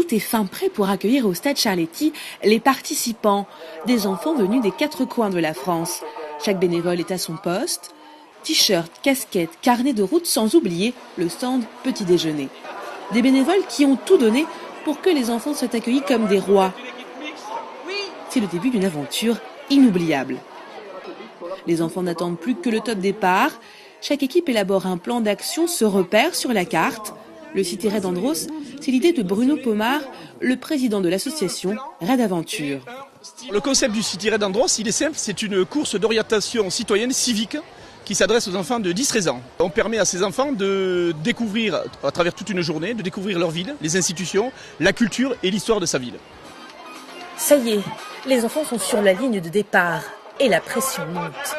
tout est fin prêt pour accueillir au stade Charletti les participants, des enfants venus des 4 coins de la France. Chaque bénévole est à son poste. T-shirt, casquette, carnet de route, sans oublier le stand petit déjeuner. Des bénévoles qui ont tout donné pour que les enfants soient accueillis comme des rois. C'est le début d'une aventure inoubliable. Les enfants n'attendent plus que le top départ. Chaque équipe élabore un plan d'action, se repère sur la carte. Le City Raid Andros, c'est l'idée de Bruno Pomar, le président de l'association Raid Aventure. Le concept du City Raid Andros, il est simple, c'est une course d'orientation citoyenne civique qui s'adresse aux enfants de 10-13 ans. On permet à ces enfants de découvrir, à travers toute une journée, de découvrir leur ville, les institutions, la culture et l'histoire de sa ville. Ça y est, les enfants sont sur la ligne de départ et la pression monte.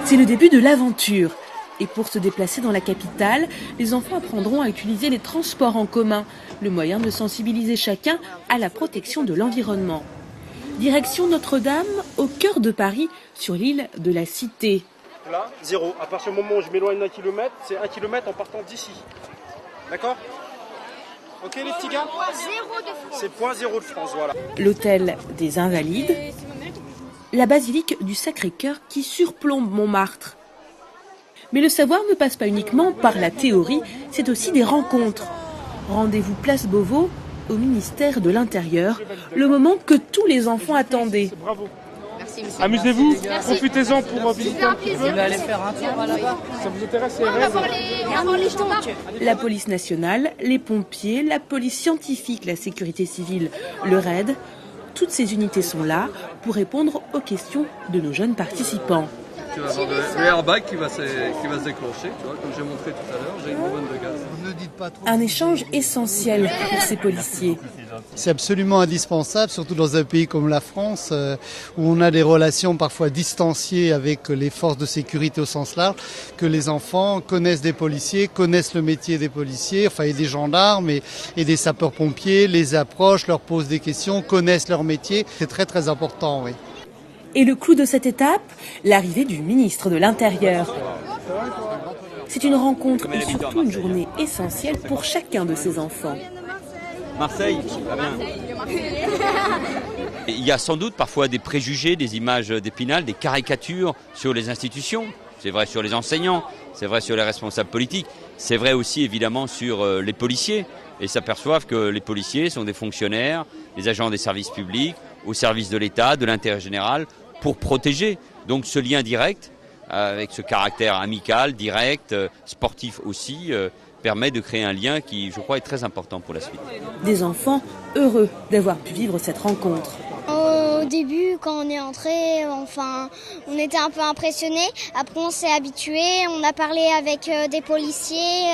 C'est le début de l'aventure. Et pour se déplacer dans la capitale, les enfants apprendront à utiliser les transports en commun, le moyen de sensibiliser chacun à la protection de l'environnement. Direction Notre-Dame, au cœur de Paris, sur l'île de la Cité. Là, 0. À partir du moment où je m'éloigne d'1 kilomètre, c'est 1 kilomètre en partant d'ici. D'accord ? Ok les petits gars ? C'est point 0 de France, voilà. L'hôtel des Invalides, la basilique du Sacré-Cœur qui surplombe Montmartre. Mais le savoir ne passe pas uniquement par la théorie, c'est aussi des rencontres. Rendez-vous place Beauvau, au ministère de l'Intérieur, le moment que tous les enfants attendaient. Bravo. Amusez-vous, profitez-en pour visiter un petit peu. Vous allez faire un tour là-bas. Ça vous intéresse les La police nationale, les pompiers, la police scientifique, la sécurité civile, le RAID, toutes ces unités sont là pour répondre aux questions de nos jeunes participants. Tu vas avoir le airbag qui va se déclencher, tu vois, comme j'ai montré tout à l'heure, j'ai une bonne de gaz. Un échange essentiel pour ces policiers. C'est absolument indispensable, surtout dans un pays comme la France, où on a des relations parfois distanciées avec les forces de sécurité au sens large, que les enfants connaissent des policiers, connaissent le métier des policiers, enfin et des gendarmes et des sapeurs-pompiers, les approchent, leur posent des questions, connaissent leur métier. C'est très très important, oui. Et le clou de cette étape, l'arrivée du ministre de l'Intérieur. C'est une rencontre et surtout une journée essentielle pour chacun de ces enfants. Marseille, va bien. Il y a sans doute parfois des préjugés, des images d'Épinal, des caricatures sur les institutions. C'est vrai sur les enseignants, c'est vrai sur les responsables politiques, c'est vrai aussi évidemment sur les policiers. Et s'aperçoivent que les policiers sont des fonctionnaires, des agents des services publics, au service de l'État, de l'intérêt général, pour protéger. Donc ce lien direct, avec ce caractère amical, direct, sportif aussi, permet de créer un lien qui, je crois, est très important pour la suite. Des enfants heureux d'avoir pu vivre cette rencontre. Au début, quand on est entré, on était un peu impressionnés. Après, on s'est habitué. On a parlé avec des policiers,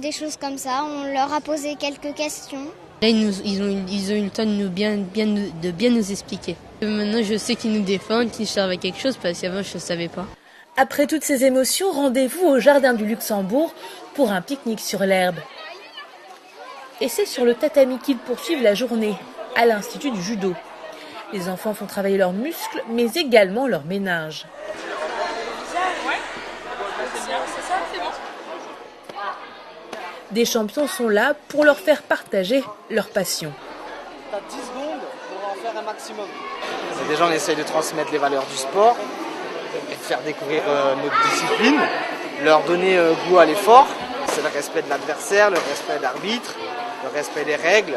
des choses comme ça. On leur a posé quelques questions. Là, ils ont eu le temps de bien nous expliquer. Maintenant, je sais qu'ils nous défendent, qu'ils servent à quelque chose, parce qu'avant, je ne savais pas. Après toutes ces émotions, rendez-vous au Jardin du Luxembourg pour un pique-nique sur l'herbe. Et c'est sur le tatami qu'ils poursuivent la journée, à l'Institut du Judo. Les enfants font travailler leurs muscles, mais également leur méninge. Des champions sont là pour leur faire partager leur passion. Tu as 10 secondes pour en faire un maximum. Déjà, on essaye de transmettre les valeurs du sport et de faire découvrir notre discipline, leur donner goût à l'effort. C'est le respect de l'adversaire, le respect de l'arbitre, le respect des règles.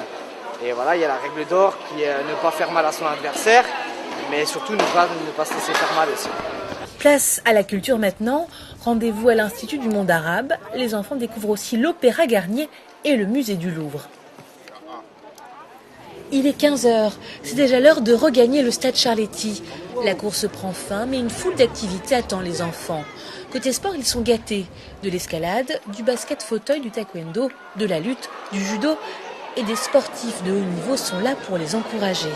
Et voilà, il y a la règle d'or qui est ne pas faire mal à son adversaire, mais surtout ne pas se laisser faire mal aussi. Place à la culture maintenant. Rendez-vous à l'Institut du monde arabe. Les enfants découvrent aussi l'Opéra Garnier et le musée du Louvre. Il est 15h. C'est déjà l'heure de regagner le stade Charletti. La course prend fin, mais une foule d'activités attend les enfants. Côté sport, ils sont gâtés. De l'escalade, du basket fauteuil, du taekwondo, de la lutte, du judo. Et des sportifs de haut niveau sont là pour les encourager.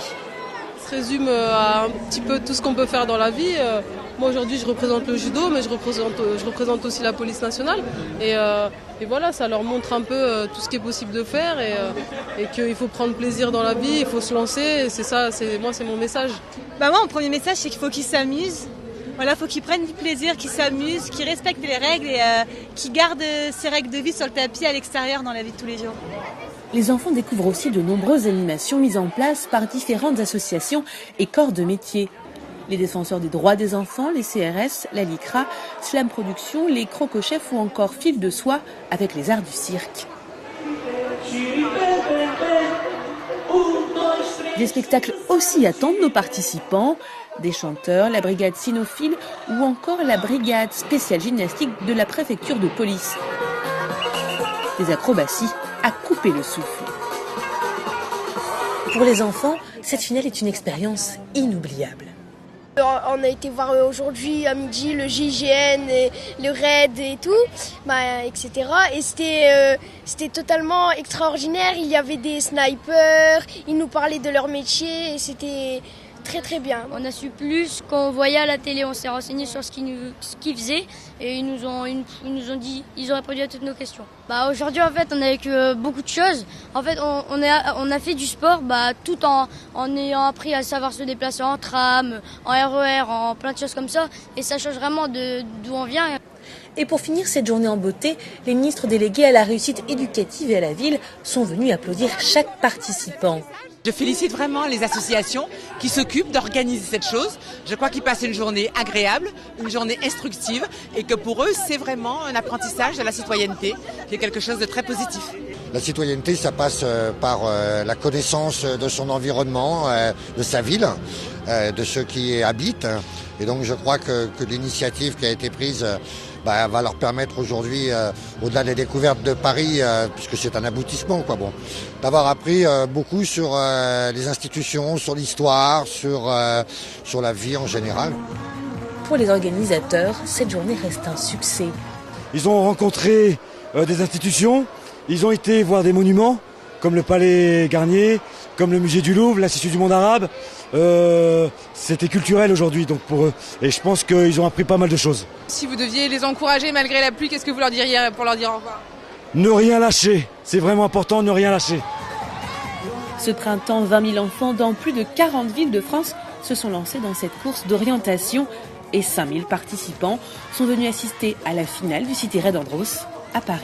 Ça se résume à un petit peu tout ce qu'on peut faire dans la vie. Moi aujourd'hui je représente le judo, mais je représente aussi la police nationale. Et voilà, ça leur montre un peu tout ce qui est possible de faire et qu'il faut prendre plaisir dans la vie, il faut se lancer. C'est ça, c'est mon message. Moi, mon premier message, c'est qu'il faut qu'ils s'amusent. Voilà, faut qu'ils prennent du plaisir, qu'ils s'amusent, qu'ils respectent les règles et qu'ils gardent ces règles de vie sur le tapis à l'extérieur dans la vie de tous les jours. Les enfants découvrent aussi de nombreuses animations mises en place par différentes associations et corps de métier. Les défenseurs des droits des enfants, les CRS, la LICRA, Slam Productions, les Crocochefs ou encore Fil de Soie avec les arts du cirque. Des spectacles aussi attendent nos participants, des chanteurs, la brigade cynophile ou encore la brigade spéciale gymnastique de la préfecture de police. Des acrobaties à couper le souffle. Pour les enfants, cette finale est une expérience inoubliable. On a été voir aujourd'hui à midi le GIGN, et le RAID et tout, etc. Et c'était totalement extraordinaire. Il y avait des snipers, ils nous parlaient de leur métier et c'était très très bien. On a su plus qu'on voyait à la télé, on s'est renseigné sur ce qu'ils faisaient et ils nous ont dit, ils ont répondu à toutes nos questions. Aujourd'hui en fait on a vécu beaucoup de choses. En fait on a fait du sport tout en ayant appris à savoir se déplacer en tram, en RER, en plein de choses comme ça et ça change vraiment d'où on vient. Et pour finir cette journée en beauté, les ministres délégués à la réussite éducative et à la ville sont venus applaudir chaque participant. Je félicite vraiment les associations qui s'occupent d'organiser cette chose. Je crois qu'ils passent une journée agréable, une journée instructive et que pour eux, c'est vraiment un apprentissage de la citoyenneté qui est quelque chose de très positif. La citoyenneté, ça passe par la connaissance de son environnement, de sa ville, de ceux qui y habitent. Et donc je crois que l'initiative qui a été prise va leur permettre aujourd'hui, au-delà des découvertes de Paris, puisque c'est un aboutissement, d'avoir appris beaucoup sur les institutions, sur l'histoire, sur la vie en général. Pour les organisateurs, cette journée reste un succès. Ils ont rencontré des institutions, ils ont été voir des monuments, comme le Palais Garnier, comme le Musée du Louvre, l'Institut du monde arabe. C'était culturel aujourd'hui donc pour eux et je pense qu'ils ont appris pas mal de choses. Si vous deviez les encourager malgré la pluie, qu'est-ce que vous leur diriez pour leur dire au revoir? Ne rien lâcher, c'est vraiment important, ne rien lâcher. Ce printemps, 20 000 enfants dans plus de 40 villes de France se sont lancés dans cette course d'orientation et 5 000 participants sont venus assister à la finale du City Raid Andros à Paris.